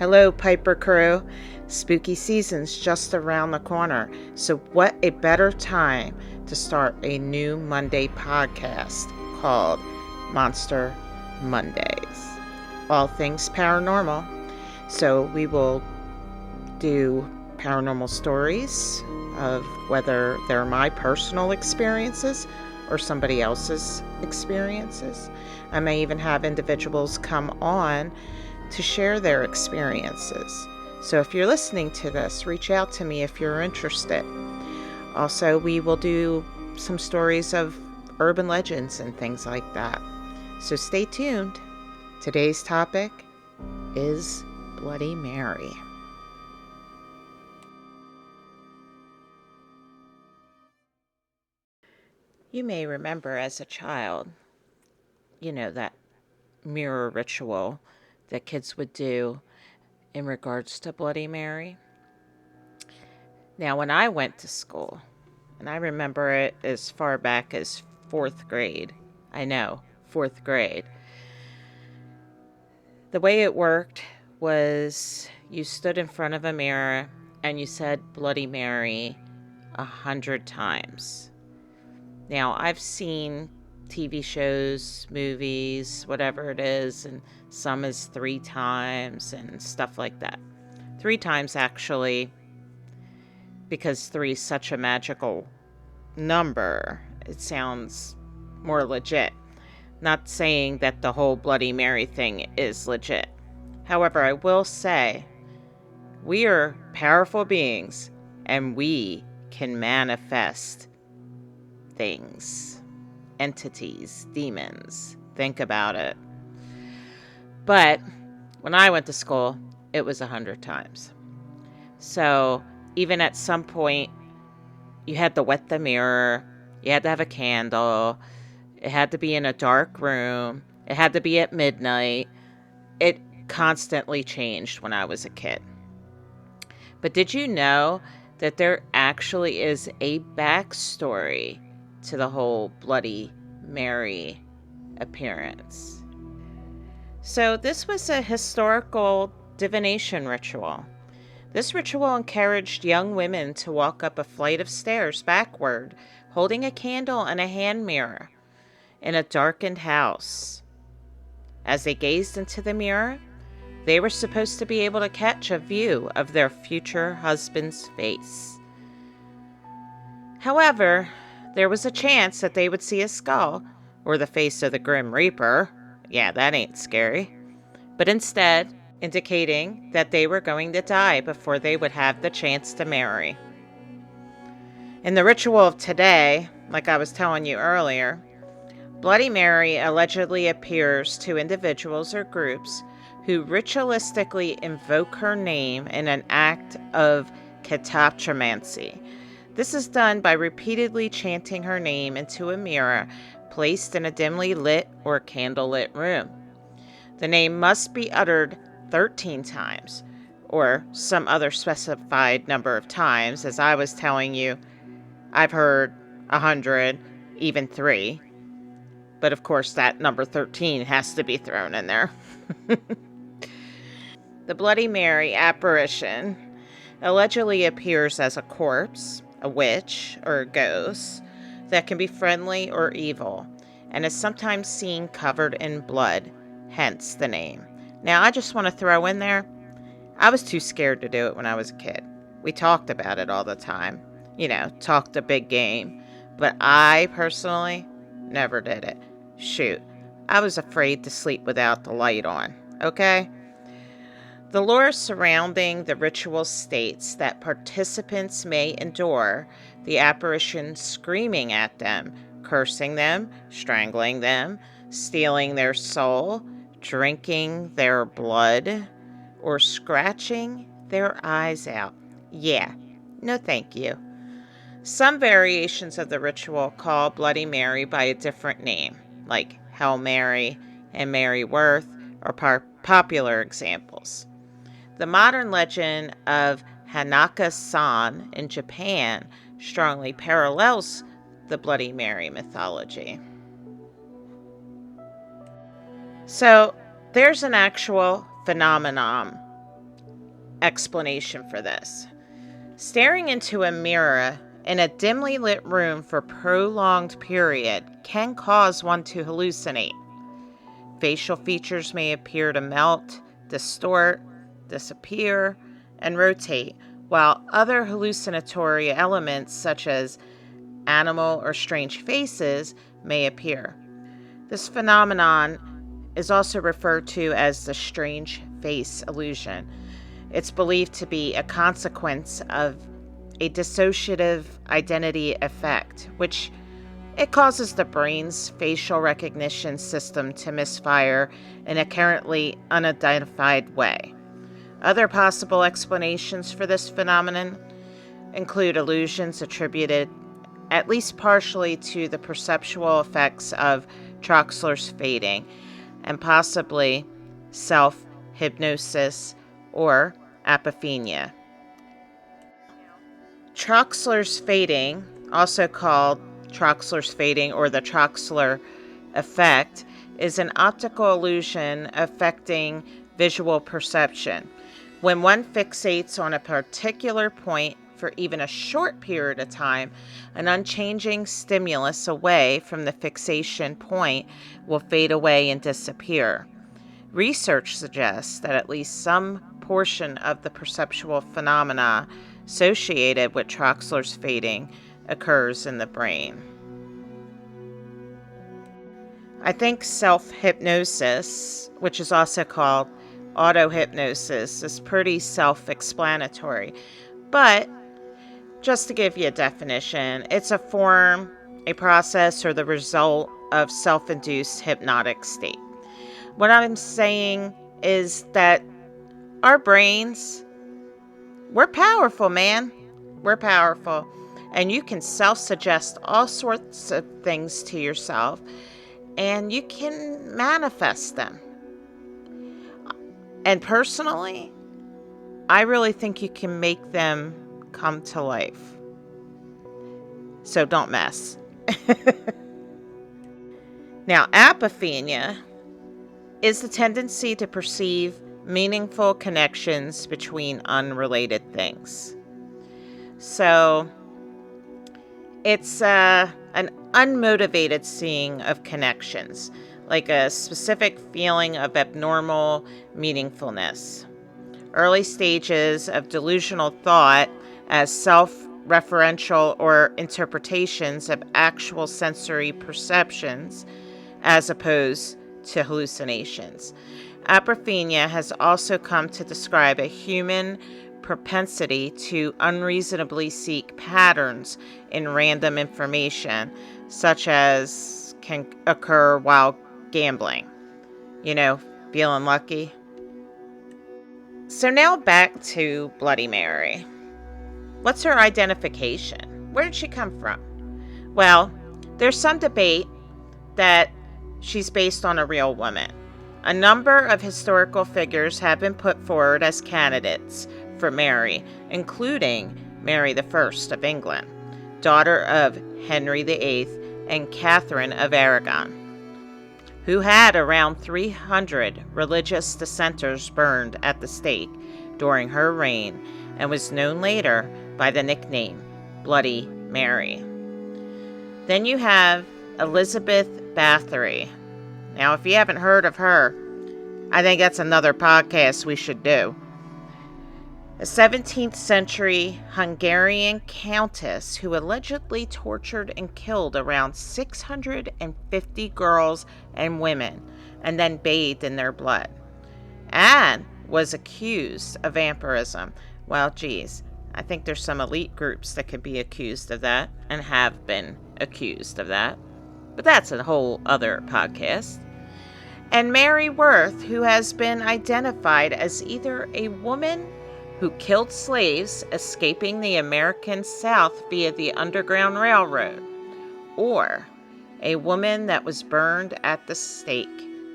Hello, Piper Crew. Spooky season's just around the corner, so what a better time to start a new Monday podcast called Monster Mondays. All things paranormal. So we will do paranormal stories of whether they're my personal experiences or somebody else's experiences. I may even have individuals come on to share their experiences. So if you're listening to this, reach out to me if you're interested. Also, we will do some stories of urban legends and things like that. So stay tuned. Today's topic is Bloody Mary. You may remember as a child, that mirror ritual that kids would do in regards to Bloody Mary. Now, when I went to school, and I remember it as far back as 4th grade, fourth grade, the way it worked was you stood in front of a mirror and you said Bloody Mary 100 times. Now, I've seen TV shows, movies, whatever it is, and some is 3 times and stuff like that. 3 times, actually, because 3 is such a magical number. It sounds more legit. Not saying that the whole Bloody Mary thing is legit. However, I will say, we are powerful beings, and we can manifest things, entities, demons. Think about it. But when I went to school, it was 100 times. So even at some point, you had to wet the mirror, you had to have a candle, it had to be in a dark room, it had to be at midnight. It constantly changed when I was a kid. But did you know that there actually is a backstory to the whole Bloody Mary appearance? So this was a historical divination ritual. This ritual encouraged young women to walk up a flight of stairs backward, holding a candle and a hand mirror in a darkened house. As they gazed into the mirror, they were supposed to be able to catch a view of their future husband's face. However, there was a chance that they would see a skull or the face of the Grim Reaper. Yeah, that ain't scary. But instead, indicating that they were going to die before they would have the chance to marry. In the ritual of today, like I was telling you earlier, Bloody Mary allegedly appears to individuals or groups who ritualistically invoke her name in an act of catoptromancy. This is done by repeatedly chanting her name into a mirror placed in a dimly lit or candlelit room. The name must be uttered 13 times, or some other specified number of times. As I was telling you, I've heard 100, even 3. But of course, that number 13 has to be thrown in there. The Bloody Mary apparition allegedly appears as a corpse, a witch, or a ghost that can be friendly or evil, and is sometimes seen covered in blood, hence the name. Now, I just want to throw in there, I was too scared to do it when I was a kid. We talked about it all the time. Talked a big game. But I personally never did it. Shoot, I was afraid to sleep without the light on, okay? The lore surrounding the ritual states that participants may endure the apparition screaming at them, cursing them, strangling them, stealing their soul, drinking their blood, or scratching their eyes out. Yeah, no thank you. Some variations of the ritual call Bloody Mary by a different name, like Hail Mary and Mary Worth are popular examples. The modern legend of Hanaka-san in Japan strongly parallels the Bloody Mary mythology. So, there's an actual phenomenon explanation for this. Staring into a mirror in a dimly lit room for a prolonged period can cause one to hallucinate. Facial features may appear to melt, distort, disappear, and rotate, while other hallucinatory elements such as animal or strange faces may appear. This phenomenon is also referred to as the strange face illusion. It's believed to be a consequence of a dissociative identity effect, which it causes the brain's facial recognition system to misfire in a currently unidentified way. Other possible explanations for this phenomenon include illusions attributed at least partially to the perceptual effects of Troxler's fading, and possibly self-hypnosis or apophenia. Troxler's fading, also called Troxler's fading or the Troxler effect, is an optical illusion affecting visual perception. When one fixates on a particular point for even a short period of time, an unchanging stimulus away from the fixation point will fade away and disappear. Research suggests that at least some portion of the perceptual phenomena associated with Troxler's fading occurs in the brain. I think self-hypnosis, which is also called auto-hypnosis, is pretty self-explanatory. But just to give you a definition, it's a form, a process, or the result of self-induced hypnotic state. What I'm saying is that our brains, we're powerful, man. We're powerful. And you can self-suggest all sorts of things to yourself, and you can manifest them. And personally, I really think you can make them come to life. So don't mess. Now, apophenia is the tendency to perceive meaningful connections between unrelated things. So it's an unmotivated seeing of connections, like a specific feeling of abnormal meaningfulness. Early stages of delusional thought as self-referential or interpretations of actual sensory perceptions as opposed to hallucinations. Apophenia has also come to describe a human propensity to unreasonably seek patterns in random information, such as can occur while gambling. You know, feeling lucky. So now back to Bloody Mary. What's her identification? Where did she come from? Well, there's some debate that she's based on a real woman. A number of historical figures have been put forward as candidates for Mary, including Mary I of England, daughter of Henry VIII and Catherine of Aragon, who had around 300 religious dissenters burned at the stake during her reign and was known later by the nickname Bloody Mary. Then you have Elizabeth Bathory. Now, if you haven't heard of her, I think that's another podcast we should do. A 17th century Hungarian countess who allegedly tortured and killed around 650 girls and women and then bathed in their blood, and was accused of vampirism. Well, geez, I think there's some elite groups that could be accused of that and have been accused of that. But that's a whole other podcast. And Mary Worth, who has been identified as either a woman who killed slaves escaping the American South via the Underground Railroad, or a woman that was burned at the stake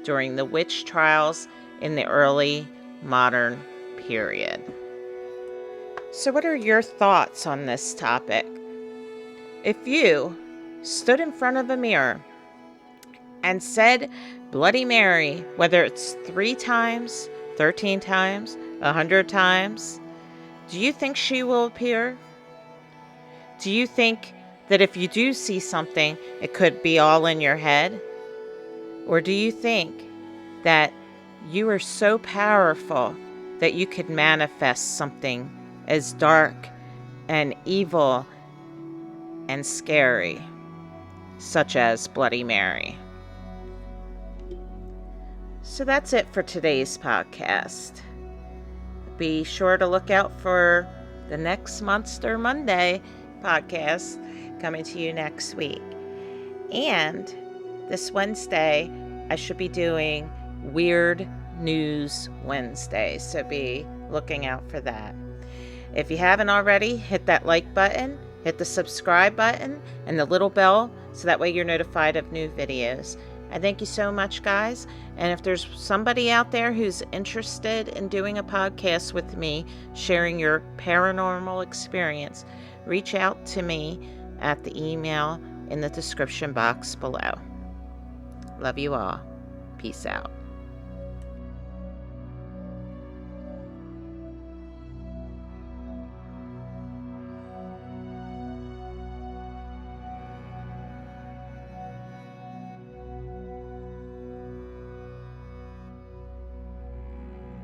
during the witch trials in the early modern period. So what are your thoughts on this topic? If you stood in front of a mirror and said Bloody Mary, whether it's 3 times, 13 times, 100 times, do you think she will appear? Do you think that if you do see something, it could be all in your head? Or do you think that you are so powerful that you could manifest something as dark and evil and scary, such as Bloody Mary? So that's it for today's podcast. Be sure to look out for the next Monster Monday podcast coming to you next week. And this Wednesday, I should be doing Weird News Wednesday, so be looking out for that. If you haven't already, hit that like button, hit the subscribe button, and the little bell so that way you're notified of new videos. I thank you so much, guys. And if there's somebody out there who's interested in doing a podcast with me, sharing your paranormal experience, reach out to me at the email in the description box below. Love you all. Peace out.